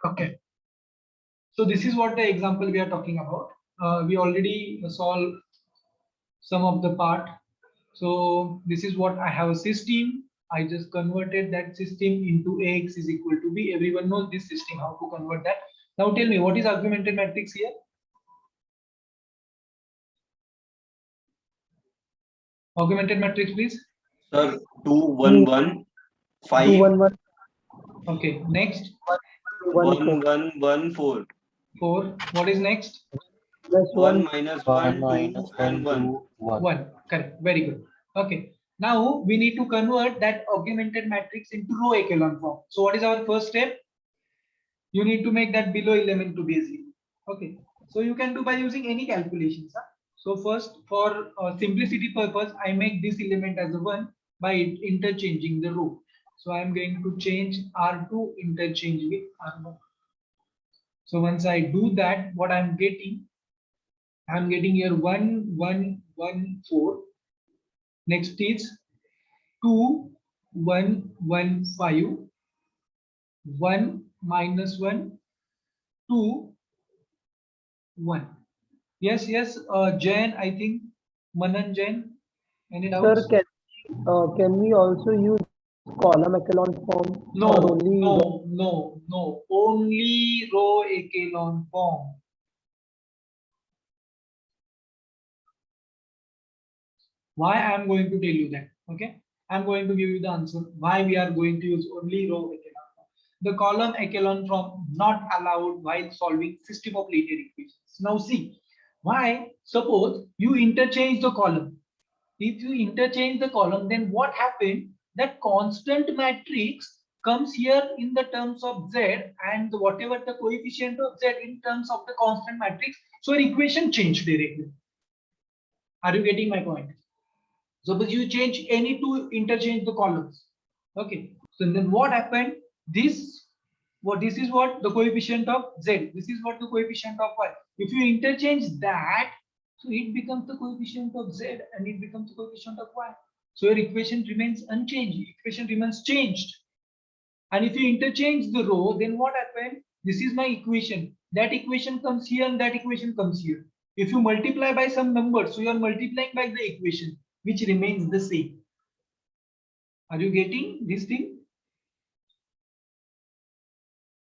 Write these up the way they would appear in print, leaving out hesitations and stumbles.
Okay. So this is what the example we are talking about. We already solved some of the part. So this is what I have a system. I just converted that system into Ax is equal to B. Everyone knows this system, how to convert that. Now tell me, what is augmented matrix here? Augmented matrix, please. Sir, 2 1 1 5 2 1 1 Okay, next. 1 1 4 1 1 4 4. What is next? plus 1 1 minus 1 1 minus 2 1 and 1. 2 1. 1. Correct. Very good. Okay. Now we need to convert that augmented matrix into row echelon form. So what is our first step? You need to make that below element to be 0. Okay. So you can do by using any calculations. Huh? So first, for simplicity purpose, I make this element as a 1 by interchanging the row. So I am going to change R2 interchange with R1. So once I do that, what I'm getting here 1 1 1 4. Next is 2 1 1 5, 1 minus 1 2 1. Yes, yes, Jain, I think Manan Jain. Any sir, doubts? can we also use column echelon form No, or only no. Only row echelon form. Why I am going to tell you that. Okay, I'm going to give you the answer why we are going to use only row echelon form. The column echelon form not allowed while solving system of linear equations. Now see, why? Suppose you interchange the column. If you interchange the column, then what happened? That constant matrix comes here in the terms of z, and whatever the coefficient of z in terms of the constant matrix. So your equation changed directly. Are you getting my point? Suppose you change any two interchange the columns. Okay. So then what happened? This is what the coefficient of z. This is what the coefficient of y. If you interchange that, so it becomes the coefficient of z and it becomes the coefficient of y. So your equation remains unchanged. Equation remains changed. And if you interchange the row, then what happened? This is my equation. That equation comes here and that equation comes here. If you multiply by some number, so you are multiplying by the equation, which remains the same. Are you getting this thing?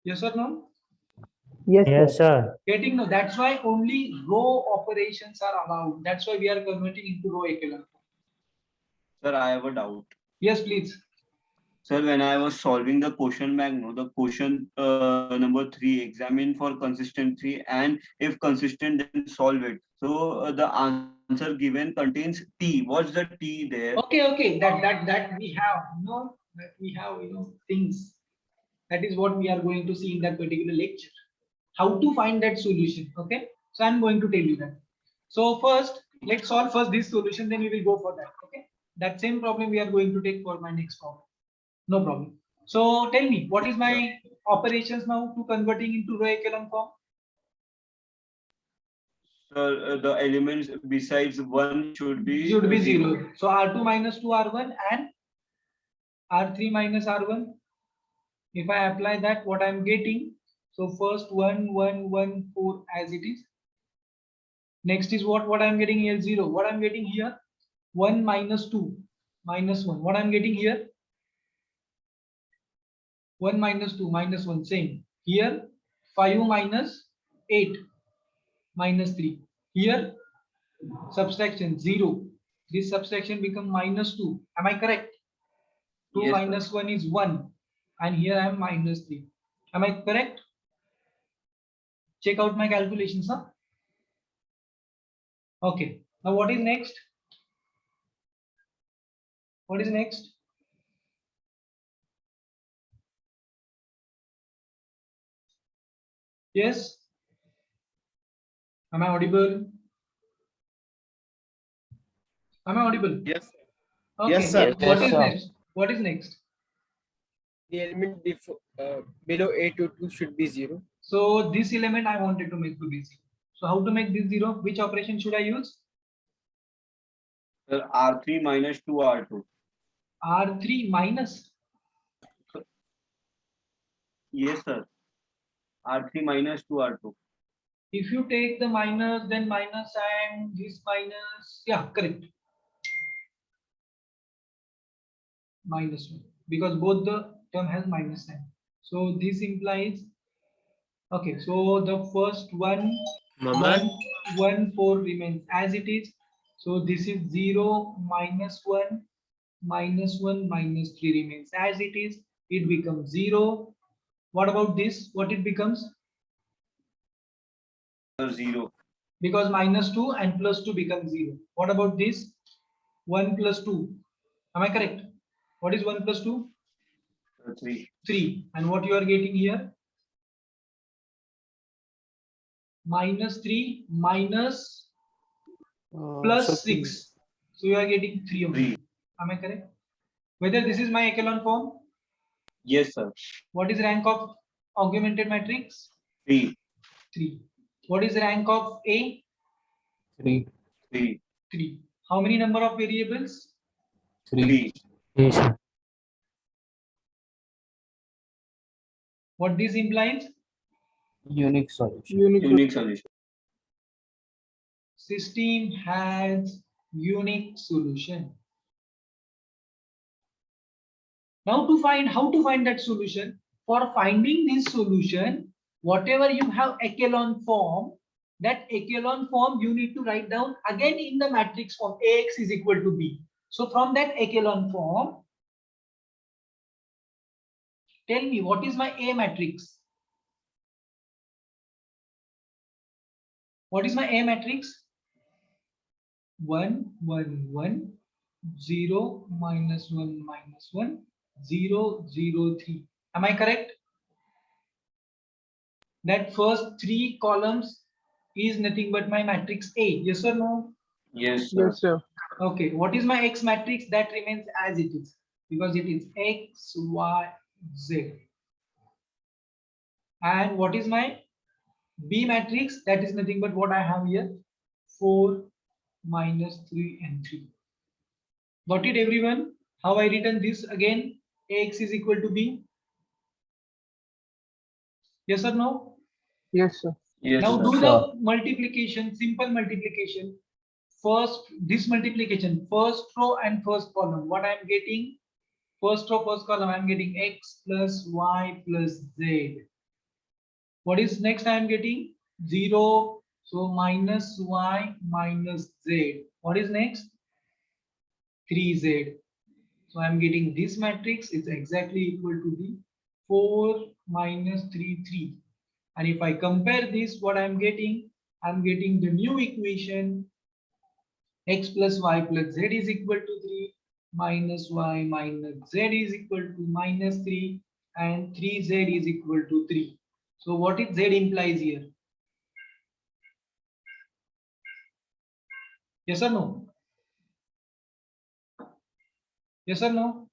Yes or no? yes, Yes, sir. sir. Getting no. That's why only row operations are allowed. That's why we are converting into row echelon. Sir, I have a doubt. Yes, please. Sir, when I was solving the question bank, no, the question number 3, examine for consistency, and if consistent, then solve it. So the answer given contains T. What's the T there? Okay. That we have, that we have, things. That is what we are going to see in that particular lecture. How to find that solution. Okay. So I'm going to tell you that. So first, let's solve first this solution, then we will go for that. Okay. That same problem we are going to take for my next problem. No problem. So tell me, what is my operations now to converting into row echelon form? Sir, the elements besides 1 should be Should be 0. 0. So R2 minus 2 R1 and R3 minus R1. If I apply that, what I'm getting? So first 1 1 1 4 as it is. Next is what I'm getting here? 0. What I'm getting here? 1 minus 2 minus 1. What I'm getting here? 1 minus 2 minus 1. Same. Here 5 minus 8 minus 3. Here subtraction 0. This subtraction become minus 2. Am I correct? 2 Yes, minus 1 is 1. And here I am minus 3. Am I correct? Check out my calculations. Huh? Okay. Now what is next? What is next? Yes. Am I audible? Am I audible? Yes. Okay. Yes, sir. What Yes, is sir. next? What is next? The element below A22 should be 0. So this element I wanted to make to be 0. So how to make this 0? Which operation should I use? sir, R3 minus 2 R2. R3 minus. Yes, sir. R3 minus 2 R2. If you take the minus, then minus and this minus, yeah, correct. Minus 1 because both the term has minus sign. So this implies, okay, so the first one, Mama, 1, 4 remains as it is. So this is 0, minus 1, minus 1, minus 3 remains as it is. It becomes 0. What about this? What it becomes? 0. Because minus 2 and plus 2 becomes 0. What about this? 1 plus 2. Am I correct? What is 1 plus 2? 3. 3. And what you are getting here? Minus 3 minus plus 6. So you are getting 3 only. 3. Am I correct? Whether this is my echelon form? Yes, sir. What is rank of augmented matrix? 3. 3. What is rank of A? 3. 3. 3. How many number of variables? 3. Yes, sir. What this implies? Unique solution. Unique solution. System has unique solution. Now to find how to find that solution, for finding this solution, whatever you have echelon form, that echelon form you need to write down again in the matrix form Ax is equal to B. So from that echelon form, tell me what is my A matrix? What is my A matrix? 1, 1, 1, 0, minus 1, minus 1, 0, 0, 3. Am I correct? That first 3 columns is nothing but my matrix A. Yes or no? Yes, sir. Yes, sir. Okay. What is my X matrix? That remains as it is because it is X, Y, Z. And what is my B matrix? That is nothing but what I have here. 4, minus 3 and 3. Got it, everyone? How I written this again? Ax is equal to B. Yes or no? Yes, sir. Yes, Now sir. do the multiplication, simple multiplication. First, this multiplication, first row and first column. What I am getting? First row, first column, I am getting X plus Y plus Z. What is next I am getting? 0. So minus Y minus Z. What is next? 3Z. So I'm getting this matrix. It's exactly equal to the 4 minus 3, 3. And if I compare this, what I'm getting the new equation x plus y plus z is equal to 3 minus y minus z is equal to minus 3 and 3z is equal to 3. So what is z implies here? Yes or no? Yes or no?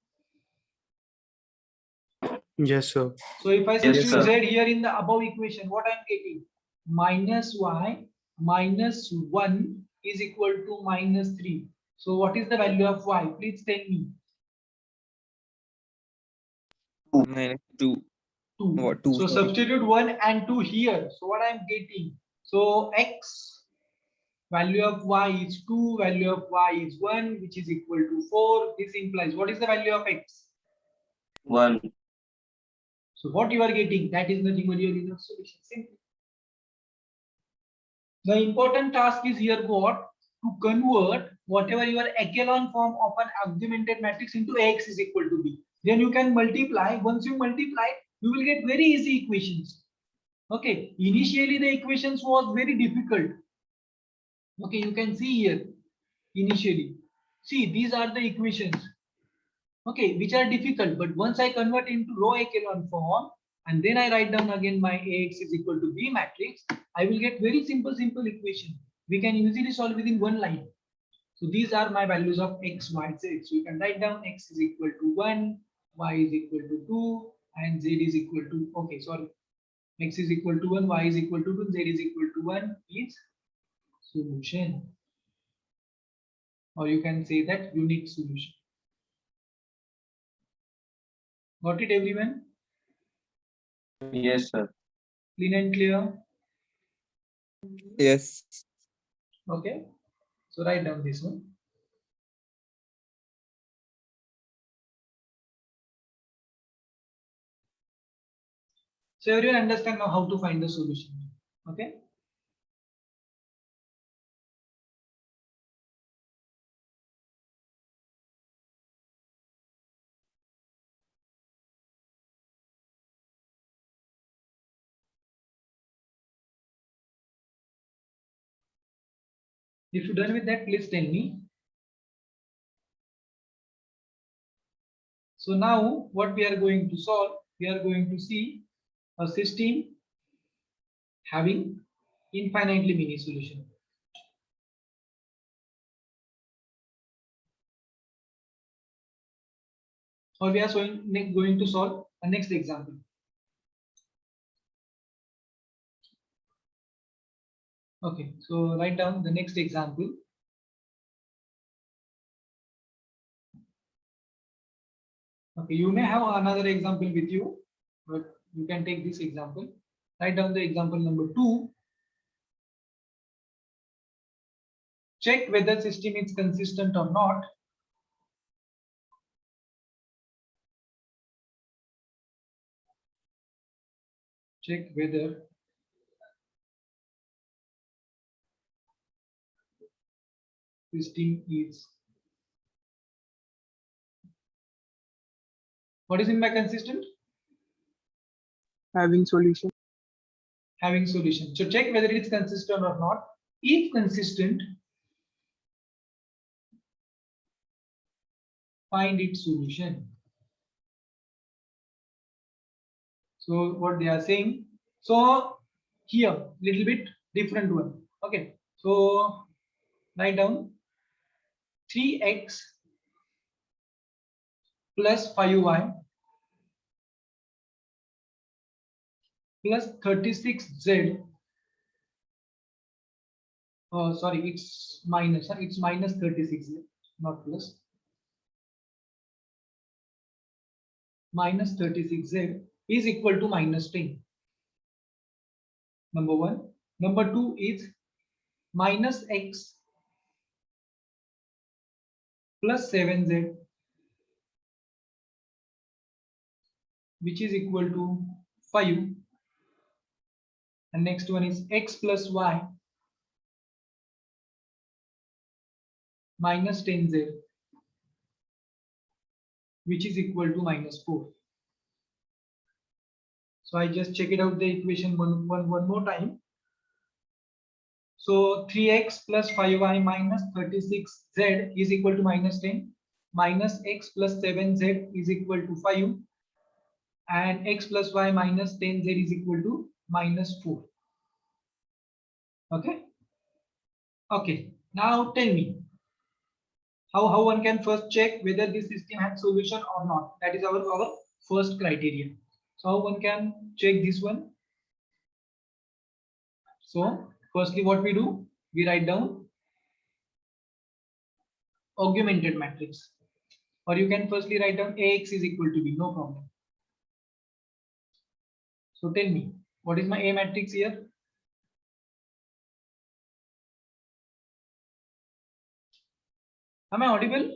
yes, sir. So if I Yes, substitute sir. z here in the above equation, what I'm getting? Minus y minus 1 is equal to minus 3. So what is the value of y? Please tell me. Minus 2. 2. What, 2? So Sorry. substitute 1 and 2 here. So what I'm getting? So x value of y is 2, value of y is 1, which is equal to 4. This implies what is the value of x? 1. So what you are getting, that is nothing but your linear solution. Simple. The important task is here what? To convert whatever your echelon form of an augmented matrix into Ax is equal to B. Then you can multiply. Once you multiply, you will get very easy equations. Okay. Initially, the equations was very difficult. Okay, you can see here. Initially, see these are the equations. Okay, which are difficult, but once I convert into row echelon form and then I write down again my Ax is equal to B matrix, I will get very simple equation. We can easily solve within one line. So these are my values of x, y, z. So you can write down x is equal to 1, y is equal to 2, and z is equal to, okay, sorry, x is equal to 1, y is equal to 2, z is equal to 1 is solution. Or you can say that unique solution. Got it, everyone? Yes, sir. Clean and clear. Yes. Okay. So write down this one. So everyone understand now how to find the solution. Okay. If you're done with that, please tell me. So now what we are going to solve, we are going to see a system having infinitely many solutions. Or we are going to solve a next example. Okay, so write down the next example. Okay, you may have another example with you, but you can take this example. Write down the example number 2. Check whether system is consistent or not. Check whether system is. What is in by consistent? Having solution. Having solution. So check whether it is consistent or not. If consistent, find its solution. So what they are saying. So here little bit different one. Okay. So write down 3x plus 5y plus 36z. Oh, sorry, it's minus. It's minus 36, not plus. Minus 36z is equal to minus 10. Number 1. Number 2 is minus x plus 7z, which is equal to 5. And next one is x plus y minus 10z, which is equal to minus 4. So I just check it out the equation one more time. So 3x plus 5y minus 36z is equal to minus 10, minus x plus 7z is equal to 5, and x plus y minus 10z is equal to minus 4. Okay. Okay. Now tell me how one can first check whether this system has solution or not. That is our first criteria. So how one can check this one? So firstly, what we do, we write down augmented matrix, or you can firstly write down ax is equal to b, no problem. So tell me, what is my A matrix here? Am I audible?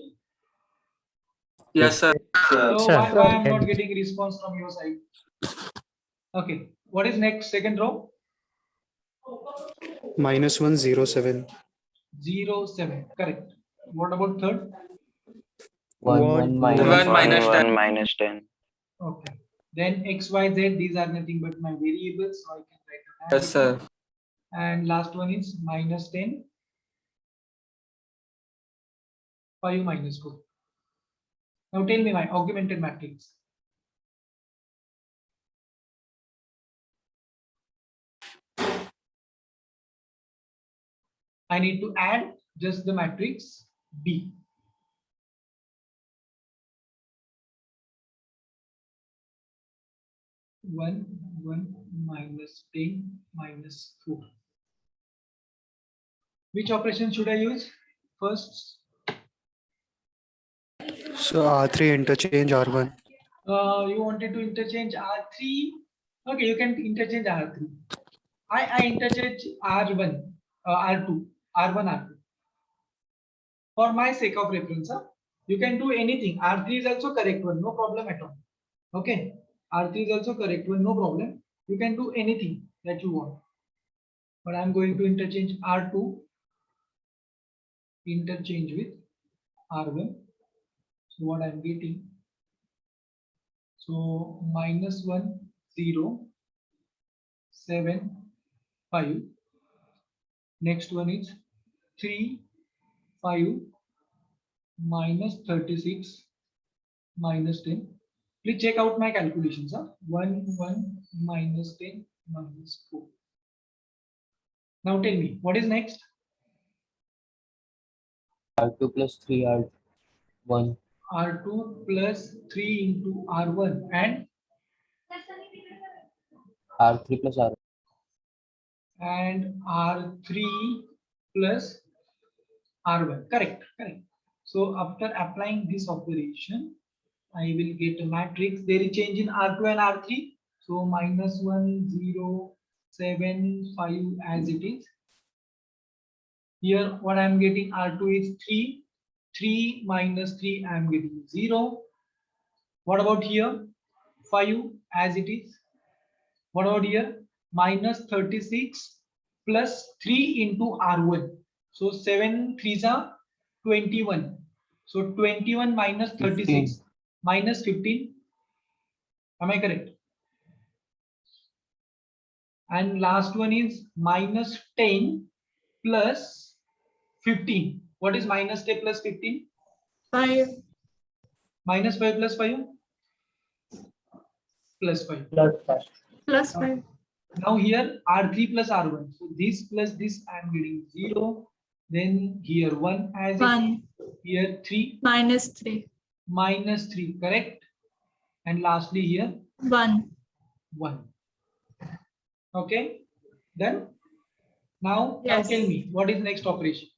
Yes, sir. So Sir. why I'm not getting response from your side? Okay, what is next second row? -107. 0, 7, correct. What about third? 1 minus 10. minus 10. Okay. Then x, y, z, these are nothing but my variables, so I can write down. Yes, sir. And last one is minus 10, 5 minus 4. Now tell me my augmented matrix. I need to add just the matrix B. One minus 10 minus 4. Which operation should I use first? So R3 interchange R1. You wanted to interchange R3. Okay, you can interchange R3. I interchange R1, R2, R1, R2. For my sake of reference, you can do anything. R3 is also correct one, no problem at all. Okay, R3 is also correct one, no problem. You can do anything that you want. But I'm going to interchange R2, interchange with R1. So what I'm getting? So -1, 0, 7, 5. Next one is 3, 5, -36, -10. Please check out my calculations. 1, 1, -10, -4. Now tell me, what is next? R2 plus 3 R1. R2 plus 3 into R1 and R3 plus R. R3 plus R1. Correct, correct. So after applying this operation, I will get a matrix. There is change in R2 and R3. So -1, 0, 7, 5 as it is. Here what I am getting R2 is 3. 3 minus 3 I am getting 0. What about here? 5 as it is. What about here? -36 plus 3 into R1. So 7 3s are 21. So 21 minus 36 15. minus 15. Am I correct? And last one is -10 plus 15. What is -10 plus 15? 5 -5 plus 5? Plus 5. plus 5 Now here R3 plus R1. So this plus this I am getting 0. Then here 1 as it 1 is. Here 3 minus 3 minus 3, correct? And lastly here 1 1. Okay, done. Now Yes. tell me what is next operation?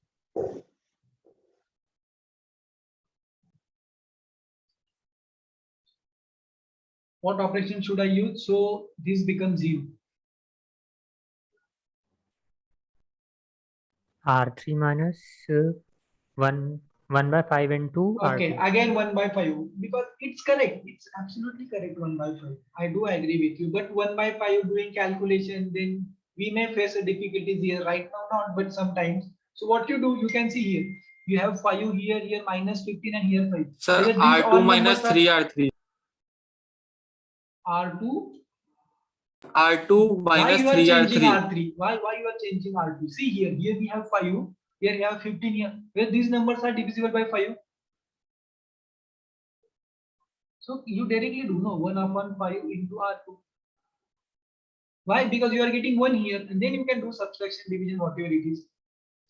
What operation should I use? So this becomes 0. R3 minus 1 by 5 into Okay, R2. again 1 by 5 because it's correct. It's absolutely correct 1 by 5. I do agree with you, but 1 by 5 doing calculation, then we may face a difficulties here right now, not, but sometimes. So what you do, you can see here, you have 5 here, here -15 and here 5. Sir, Whether these all R2 minus numbers are 3 R3. R2. R2 Why minus you are 3 changing R3. R3? Why you are changing R2? See here, here we have 5, here we have 15 here. Where these numbers are divisible by 5. So you directly do no 1 upon 5 into R2. Why? Because you are getting 1 here, and then you can do subtraction, division, whatever it is.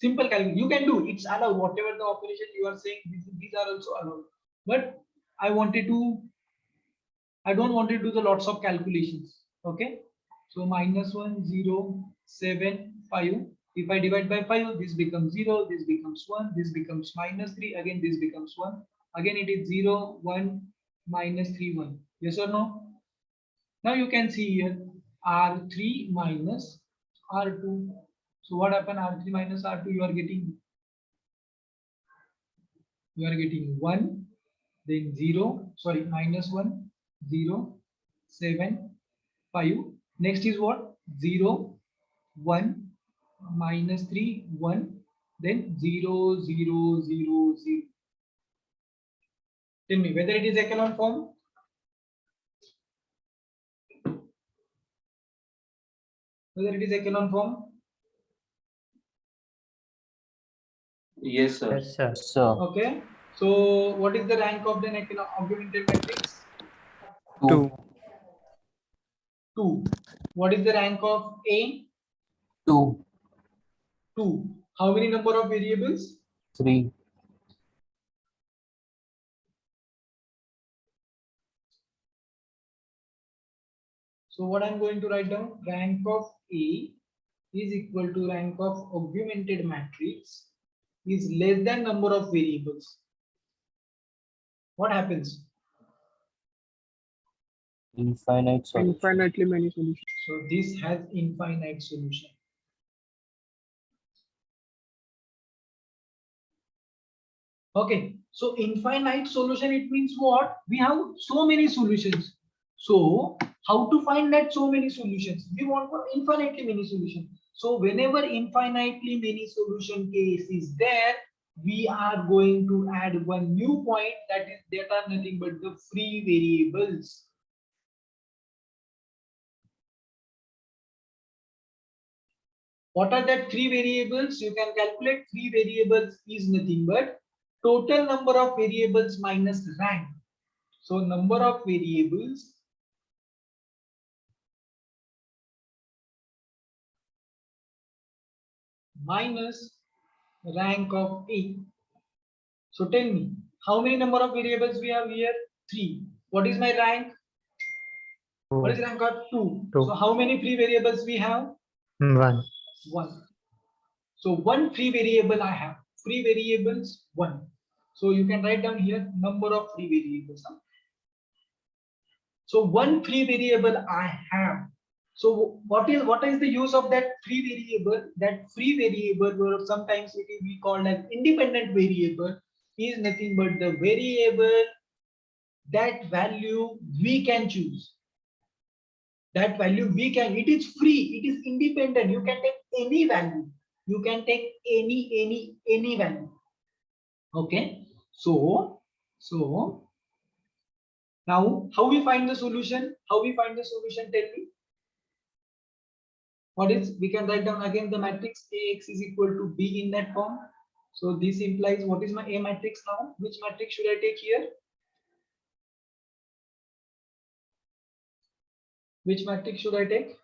Simple calculation. You can do. It's allowed. Whatever the operation you are saying, these are also allowed. But I don't want to do the lots of calculations. Okay. So -1, 0, 7, 5. If I divide by 5, this becomes 0, this becomes 1, this becomes -3, again this becomes 1. Again it is 0, 1, -3, 1. Yes or no? Now you can see here R3 minus R2. So what happened? R3 minus R2, you are getting 1, then 0, sorry, -1, 0, 7, 5. Next is what? 0, 1, -3, 1, then 0, 0, 0, 0. Tell me whether it is echelon form. Whether it is echelon form. Yes, sir. Yes, sir. So Okay. So what is the rank of the echelon augmented matrix? 2. 2. What is the rank of A? 2. 2. How many number of variables? 3. So what I'm going to write down, rank of A is equal to rank of augmented matrix is less than number of variables. What happens? Infinite solution. Infinitely many solutions. So this has infinite solution. Okay, so infinite solution, it means what? We have so many solutions. So how to find that so many solutions? We want for infinitely many solutions. So whenever infinitely many solution case is there, we are going to add one new point, that is, that are nothing but the free variables. What are that three variables? You can calculate. Three variables is nothing but total number of variables minus rank. So number of variables minus rank of A. So tell me, how many number of variables we have here? 3. What is my rank? What is rank of 2? Two. So how many free variables we have? 1. 1. So one free variable I have. Free variables 1. So you can write down here number of free variables. So one free variable I have. So what is the use of that free variable? That free variable, or sometimes it is we called as independent variable, is nothing but the variable that value we can choose. That value we can, it is free, it is independent. You can take any value. You can take any value. Okay. So now how we find the solution? How we find the solution? Tell me. What is, we can write down again the matrix Ax is equal to B in that form. So this implies, what is my A matrix now? Which matrix should I take here? Which matrix should I take?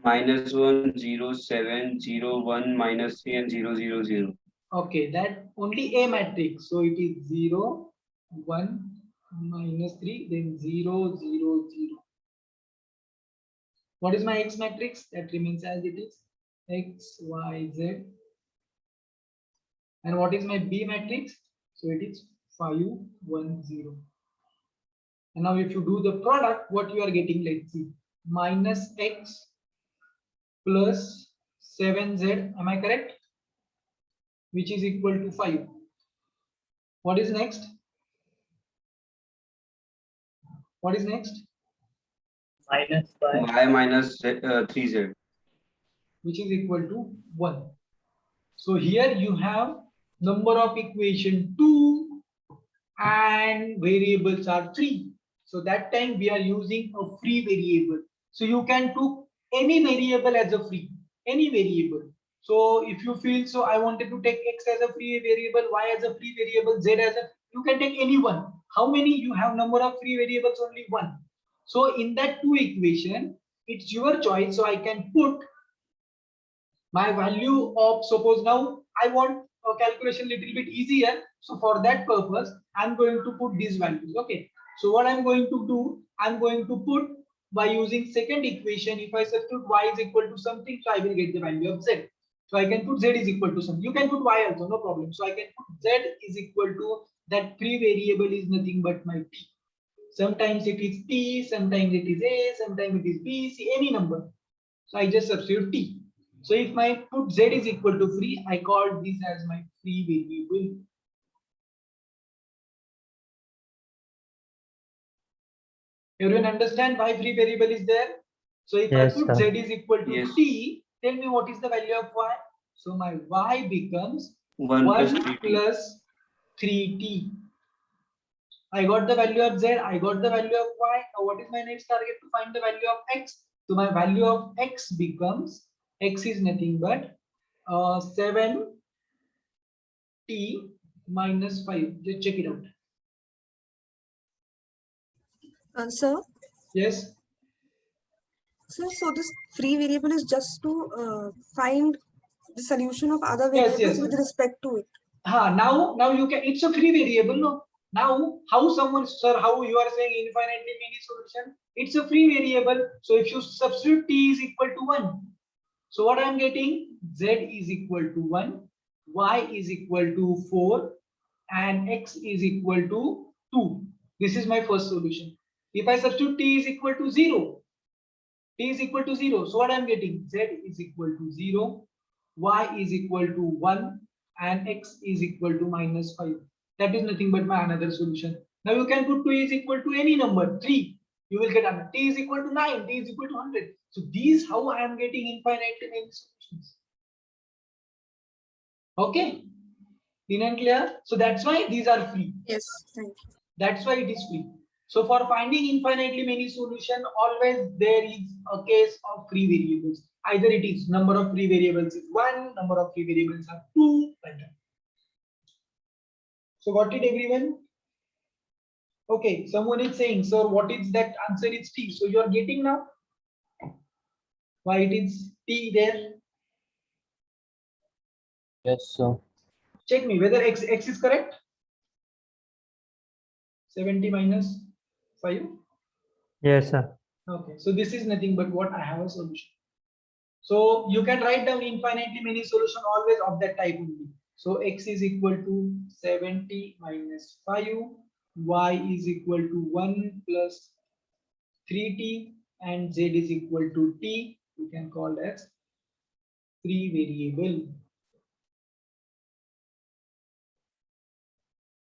-1, 0, 7, 0, 1, -3, and 0, 0, 0. Okay, that only A matrix. So it is 0, 1, -3, then 0, 0, 0. What is my X matrix? That remains as it is. X, Y, Z. And what is my B matrix? So it is 5, 1, 0. And now if you do the product, what you are getting, let's see. -X plus 7Z. Am I correct? Which is equal to 5. What is next? What is next? Minus Y minus 3Z. Which is equal to 1. So here you have number of equation 2 and variables are 3. So that time we are using a free variable. So you can do any variable as a free, any variable. So if you feel, so I wanted to take X as a free variable, Y as a free variable, Z as a, you can take any one. How many? You have number of free variables, only 1. So in that 2 equation, it's your choice. So I can put my value of, suppose now I want a calculation little bit easier. So for that purpose, I'm going to put these values. Okay. So what I'm going to do, I'm going to put by using second equation. If I substitute Y is equal to something, so I will get the value of Z. So I can put Z is equal to something. You can put Y also, no problem. So I can put Z is equal to that free variable is nothing but my T. Sometimes it is T, sometimes it is A, sometimes it is B, C, any number. So I just substitute T. So if my put Z is equal to free, I call this as my free variable. Everyone understand why free variable is there? So if Yes, I put sir. Z is equal to Yes. T, tell me what is the value of Y? So my Y becomes 1 plus 1 3T. plus 3T. I got the value of Z, I got the value of Y. Now what is my next target? To find the value of X. So my value of X becomes, X is nothing but 7T minus 5. Just check it out. Sir, Yes. so this free variable is just to find the solution of other Yes, variables yes. with respect to it. Now you can, it's a free variable, no? Now how someone, sir, how you are saying infinitely many solution? It's a free variable. So if you substitute T is equal to 1. So what I am getting? Z is equal to 1, Y is equal to 4, and X is equal to 2. This is my first solution. If I substitute t is equal to 0, t is equal to 0. So what I'm getting? Z is equal to 0, y is equal to 1, and x is equal to minus 5. That is nothing but my another solution. Now you can put 2 is equal to any number, 3. You will get another. T is equal to 9, t is equal to 100. So these how I am getting infinitely many solutions. Okay? Clean and clear? So that's why these are free. Yes, thank you. That's why it is free. So for finding infinitely many solution, always there is a case of free variables. Either it is number of free variables is 1, number of free variables are 2, like that. So got it everyone? Okay, someone is saying, sir, what is that answer is t. So you are getting now why it is t there. Yes, sir. Check me whether x is correct. 70 minus 5. Yes, sir. Okay, so this is nothing but what I have a solution. So you can write down infinitely many solution always of that type only. So x is equal to 70 minus 5, y is equal to 1 plus 3t, and z is equal to t. You can call as free variable.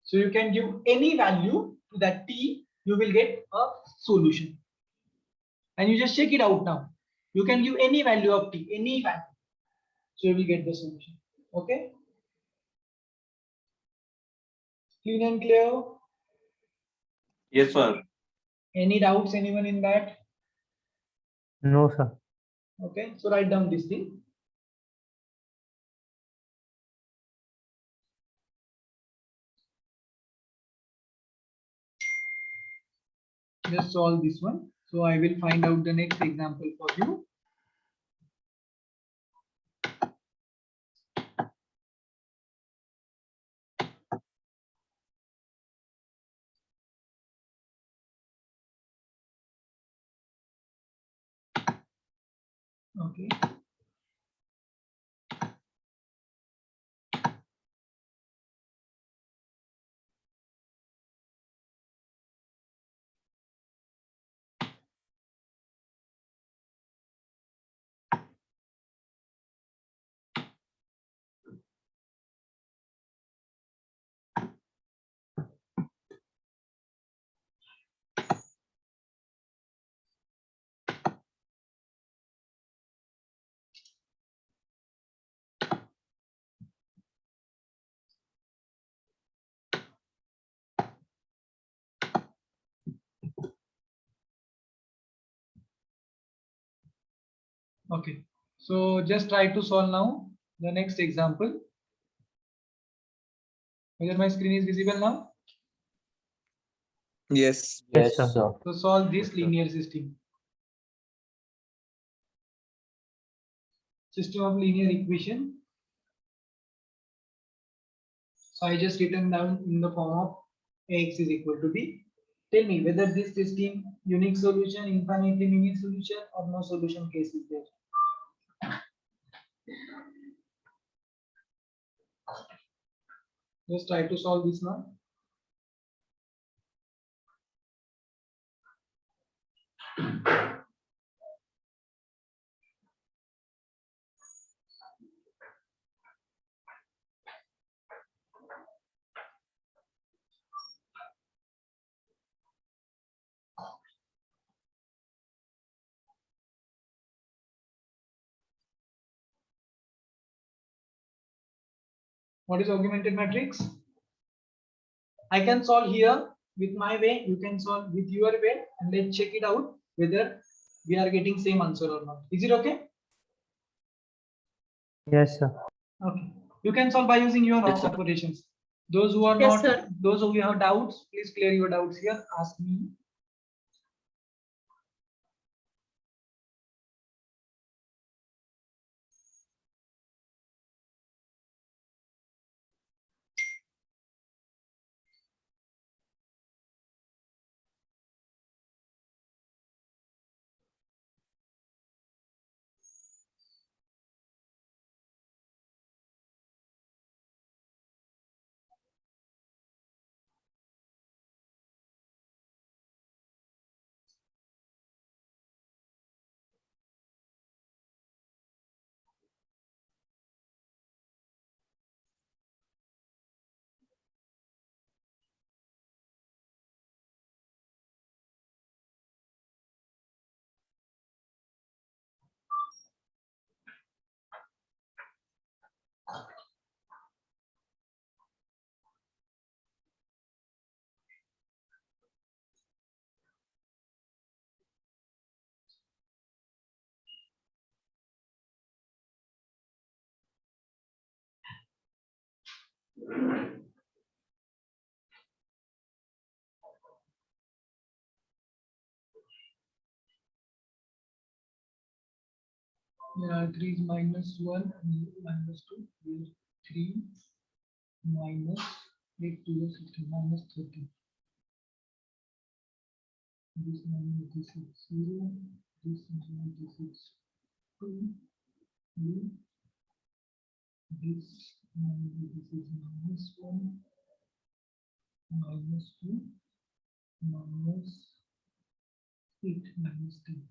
So you can give any value to that t, you will get a solution. And you just check it out now. You can give any value of t, any value. So you will get the solution. Okay? Clean and clear? Yes, sir. Any doubts, anyone in that? No, sir. Okay, so write down this thing. Just solve this one. So I will find out the next example for you. Okay. Okay. So just try to solve now the next example. Whether my screen is visible now? Yes. Yes, Yes, sir. sir. So solve this linear system. System of linear equation. So I just written down in the form of ax is equal to b. Tell me whether this system unique solution, infinitely many solution, or no solution case is there. Just try to solve this now. What is augmented matrix? I can solve here with my way. You can solve with your way, and let's check it out whether we are getting same answer or not. Is it okay? Yes, sir. Okay. You can solve by using your Yes, sir. operations. Those who are Yes, not, sir. those who have doubts, please clear your doubts here. Ask me. There are 3 is minus 1 and minus 2. Here 3 minus 8 to the 16 minus 30. This minus this is 0. This is 2. This minus this is minus 1 minus 2 minus 8 minus 10.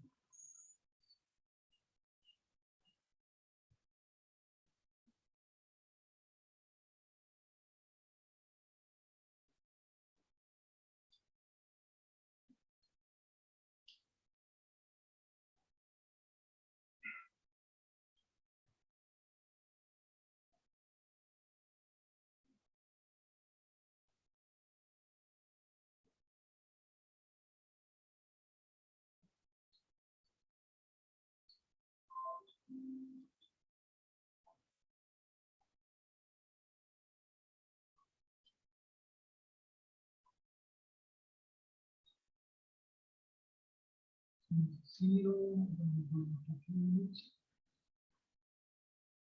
Zero, I'm going to use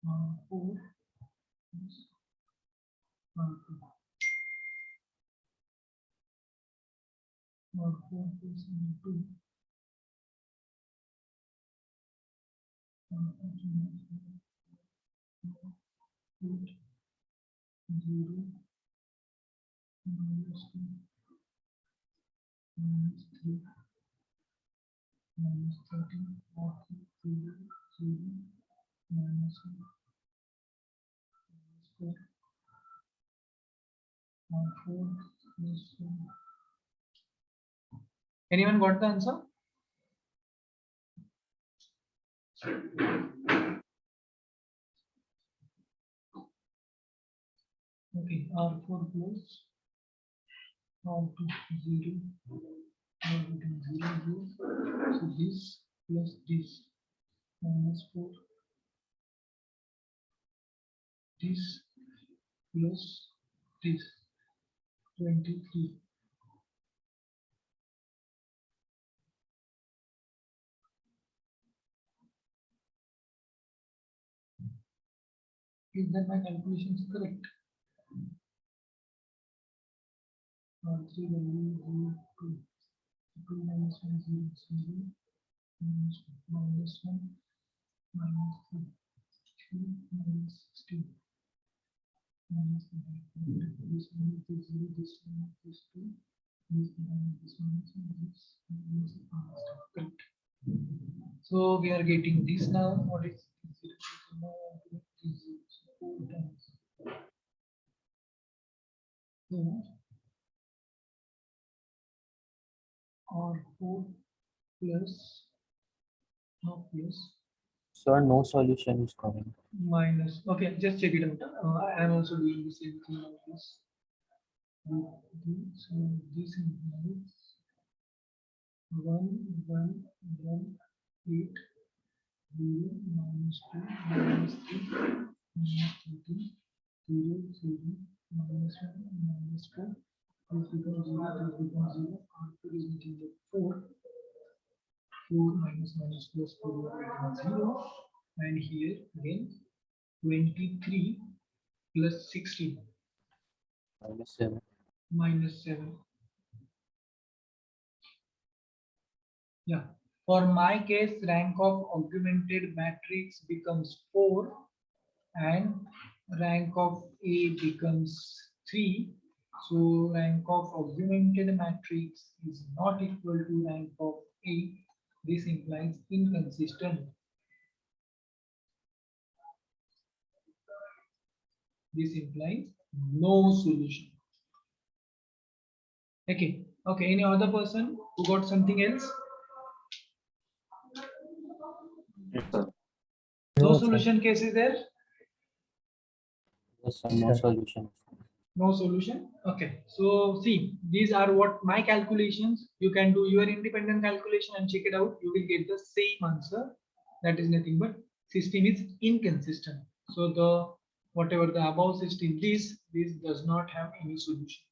4 plus 2. 4 plus 2. 0 minus 2 minus 3 minus 13 0 0 minus 1 minus 4 plus 1. Anyone got the answer? Okay, R4 plus R2 0 R2 0 0. So this plus this minus 4. This plus this 23. Is that my calculations correct? R3 value 0 2 2 minus 1 0 0 minus 1 minus 3 3 minus 16 minus 9. This one is 0, this one is 2, this one is 1, this is correct. So we are getting this now. What is 0? 4 times. So R4 plus plus Sir, no solution is coming. minus. Okay, just check it out. I am also doing the same thing like this. So this implies 1 1 1 8 0 minus 2 minus 3 minus 13 0 0 minus 1 minus 4. This becomes 0. This becomes 0. R2 is nothing but 4. 4 minus minus plus 4 will become 0. And here again 23 plus 16 Minus 7. minus 7. Yeah. For my case, rank of augmented matrix becomes 4 and rank of A becomes 3. So rank of augmented matrix is not equal to rank of A. This implies inconsistent. This implies no solution. Okay. Okay. Any other person who got something else? Yes, sir. No No, sir. solution case is there? Yes, sir, no Sir. solution. No solution. Okay. So see, these are what my calculations. You can do your independent calculation and check it out. You will get the same answer. That is nothing but system is inconsistent. So the whatever the above system, this does not have any solution.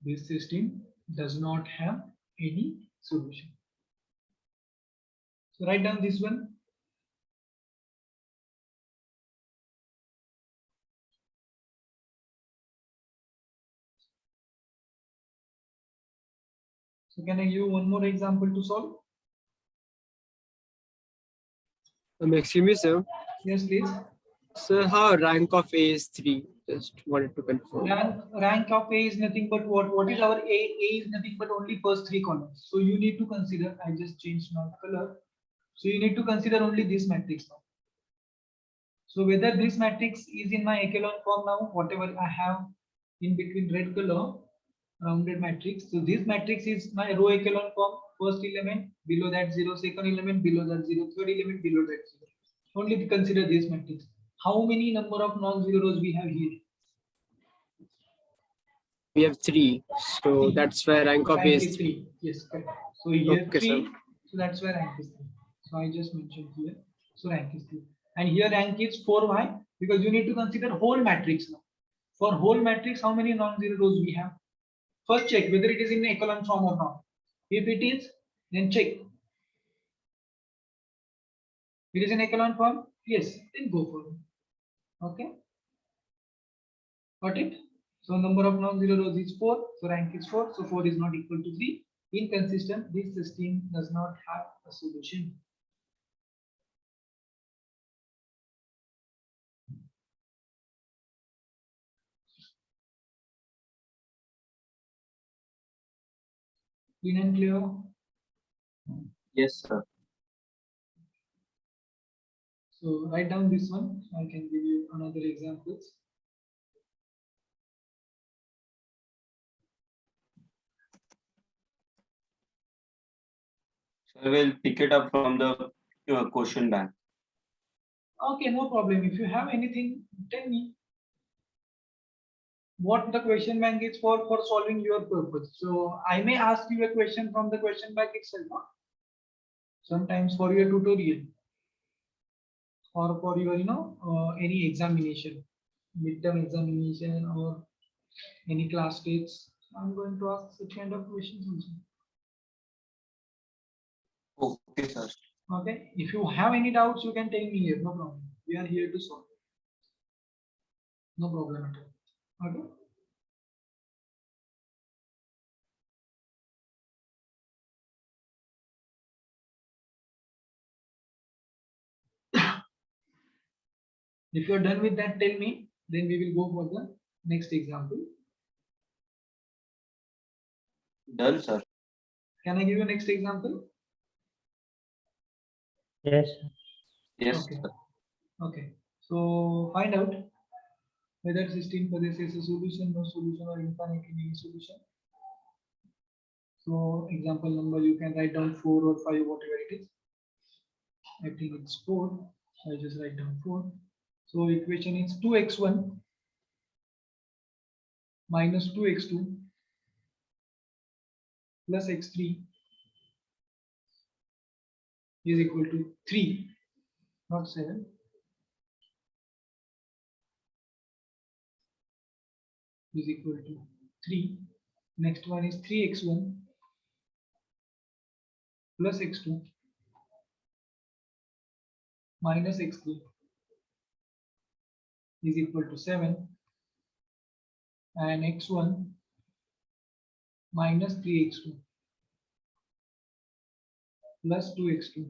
This system does not have any solution. So write down this one. So can I give you one more example to solve? Excuse me, sir. Yes, please. Sir, how rank of A is 3? Just wanted to confirm. Rank of A is nothing but what? What is our A? A is nothing but only first three columns. So you need to consider, I just changed my color. So you need to consider only this matrix now. So whether this matrix is in my echelon form now, whatever I have in between red color, rounded matrix. So this matrix is my row echelon form, first element, below that 0, second element, below that 0, third element, below that 0. Only consider this matrix. How many number of non-zero rows we have here? We have 3. So Three. that's where rank of A Rank is is 3. 3. Yes, correct. So here Okay, 3. sir. So that's where rank is 3. So I just mentioned here. So rank is 3. And here rank is 4. Why? Because you need to consider whole matrix now. For whole matrix, how many non-zero rows we have? First check whether it is in echelon form or not. If it is, then check. It is in echelon form? Yes, then go for it. Okay. Got it? So number of non-zero rows is 4. So rank is 4. So 4 is not equal to 3. Inconsistent. This system does not have a solution. Clean and clear? Yes, sir. So write down this one. I can give you another examples. So I will pick it up from the question bank. Okay, no problem. If you have anything, tell me what the question bank is for solving your purpose. So I may ask you a question from the question bank itself, huh? Sometimes for your tutorial or for your any examination, midterm examination or any class states. I'm going to ask such kind of questions also. Okay, sir. Okay, if you have any doubts, you can tell me here. No problem. We are here to solve. No problem at all. Okay. If you're done with that, tell me. Then we will go for the next example. Done, sir. Can I give you next example? Yes. Yes, Okay. sir. Okay. So find out whether system possesses a solution, no solution, or infinite in any solution. So example number you can write down 4 or 5, whatever it is. I think it's 4. So I just write down 4. So equation is 2x1 minus 2x2 plus x3 is equal to 3, not 7. Is equal to 3. Next one is 3x1 plus x2 minus x3 is equal to 7, and x1 minus 3x2 plus 2x2,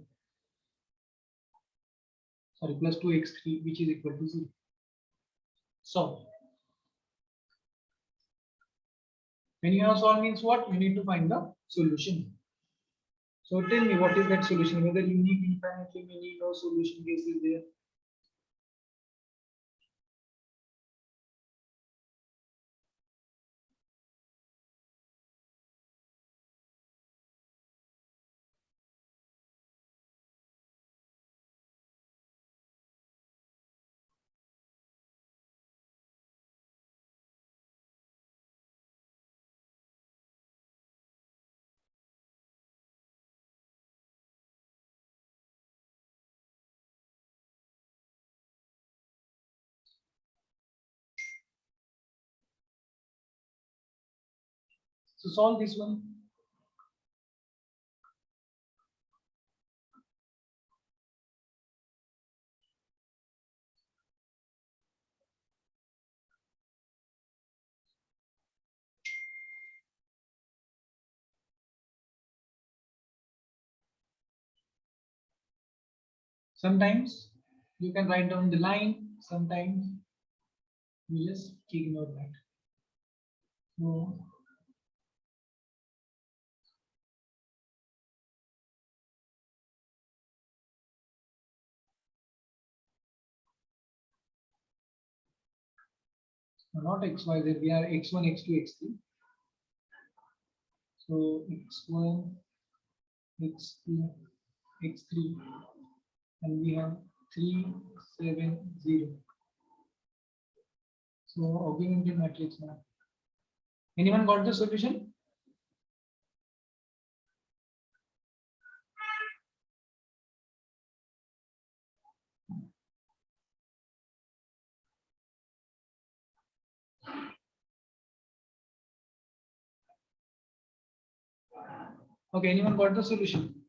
sorry, plus 2x3, which is equal to 0. So when you have solved means what? You need to find the solution. So tell me what is that solution? Whether unique, infinitely many, no solution case is there. So solve this one. Sometimes you can write down the line, sometimes you just ignore that. So not XYZ, we are X1, X2, X3. So X1, X2, X3, and we have 3, 7, 0. So augmented matrix now. Anyone got the solution? Okay, anyone got the solution?